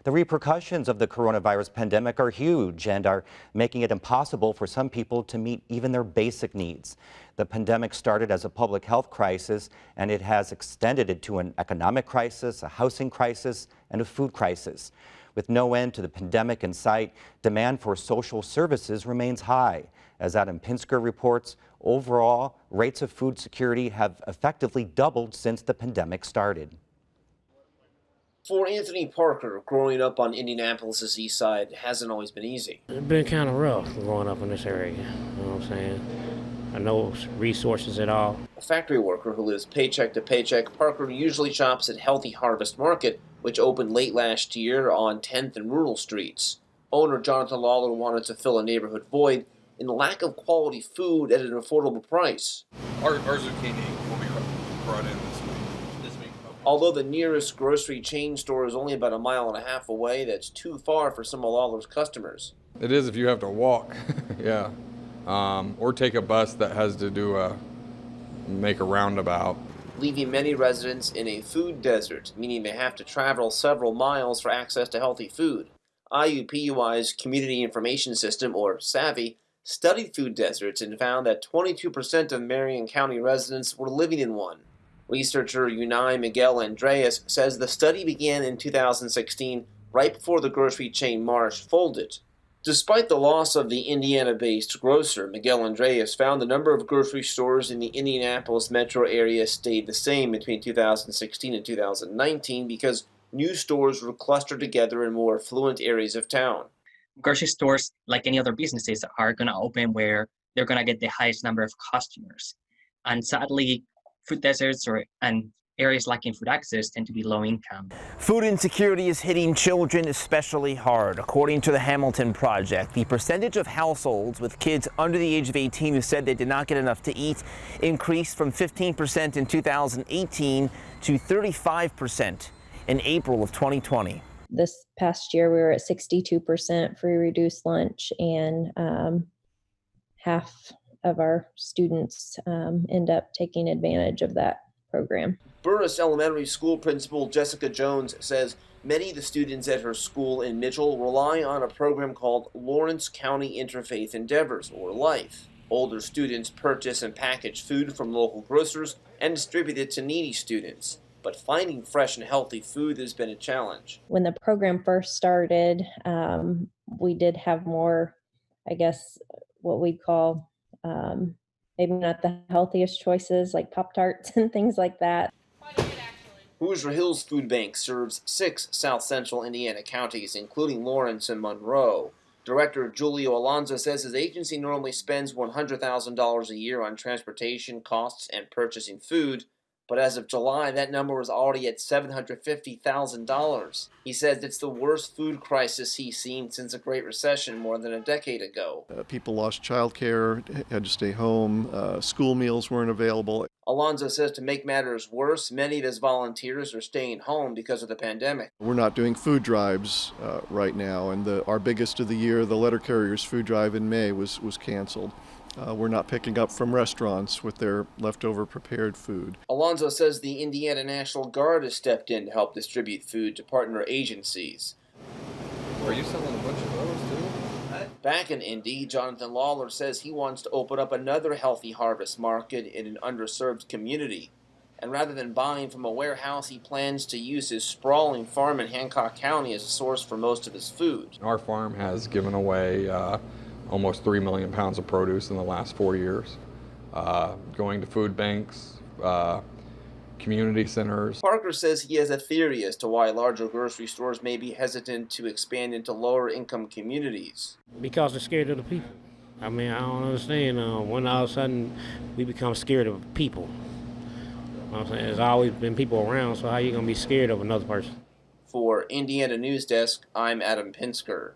The repercussions of the coronavirus pandemic are huge and are making it impossible for some people to meet even their basic needs. The pandemic started as a public health crisis, and it has extended into an economic crisis, a housing crisis, and a food crisis. With no end to the pandemic in sight, demand for social services remains high. As Adam Pinsker reports, overall rates of food security have effectively doubled since the pandemic started. For Anthony Parker, growing up on Indianapolis' east side hasn't always been easy. It's been kind of rough growing up in this area, you know what I'm saying? I know resources at all. A factory worker who lives paycheck to paycheck, Parker usually shops at Healthy Harvest Market, which opened late last year on 10th and Rural Streets. Owner Jonathan Lawler wanted to fill a neighborhood void in the lack of quality food at an affordable price. Our zucchini will be brought in this week. Although the nearest grocery chain store is only about a mile and a half away, that's too far for some of Lawler's customers. It is if you have to walk, yeah, or take a bus that has to make a roundabout. Leaving many residents in a food desert, meaning they have to travel several miles for access to healthy food. IUPUI's Community Information System, or SAVI, studied food deserts and found that 22% of Marion County residents were living in one. Researcher Unai Miguel Andreas says the study began in 2016, right before the grocery chain Marsh folded. Despite the loss of the Indiana-based grocer, Miguel Andreas found the number of grocery stores in the Indianapolis metro area stayed the same between 2016 and 2019 because new stores were clustered together in more affluent areas of town. Grocery stores, like any other businesses, are going to open where they're going to get the highest number of customers. And sadly, food deserts and areas lacking food access tend to be low income. Food insecurity is hitting children especially hard. According to the Hamilton Project, the percentage of households with kids under the age of 18 who said they did not get enough to eat increased from 15% in 2018 to 35% in April of 2020. This past year, we were at 62% free reduced lunch, and half of our students end up taking advantage of that program. Burris Elementary School Principal Jessica Jones says many of the students at her school in Mitchell rely on a program called Lawrence County Interfaith Endeavors, or LIFE. Older students purchase and package food from local grocers and distribute it to needy students. But finding fresh and healthy food has been a challenge. When the program first started, we did have more, I guess, what we call maybe not the healthiest choices, like Pop-Tarts and things like that. Hoosier Hills Food Bank serves 6 south central Indiana counties, including Lawrence and Monroe. Director Julio Alonso says his agency normally spends $100,000 a year on transportation costs and purchasing food, but as of July, that number was already at $750,000. He says it's the worst food crisis he's seen since the Great Recession more than a decade ago. People lost childcare, had to stay home, school meals weren't available. Alonso says to make matters worse, many of his volunteers are staying home because of the pandemic. We're not doing food drives right now, and our biggest of the year, the letter carriers food drive in May, was canceled. We're not picking up from restaurants with their leftover prepared food. Alonso says the Indiana National Guard has stepped in to help distribute food to partner agencies. Are you selling a bunch of those too? Back in Indy, Jonathan Lawler says he wants to open up another Healthy Harvest Market in an underserved community. And rather than buying from a warehouse, he plans to use his sprawling farm in Hancock County as a source for most of his food. Our farm has given away almost 3 million pounds of produce in the last 4 years, going to food banks, community centers. Parker says he has a theory as to why larger grocery stores may be hesitant to expand into lower income communities. Because they're scared of the people. I mean, I don't understand when all of a sudden we become scared of people. You know what I'm saying? There's always been people around, so how are you going to be scared of another person? For Indiana Newsdesk, I'm Adam Pinsker.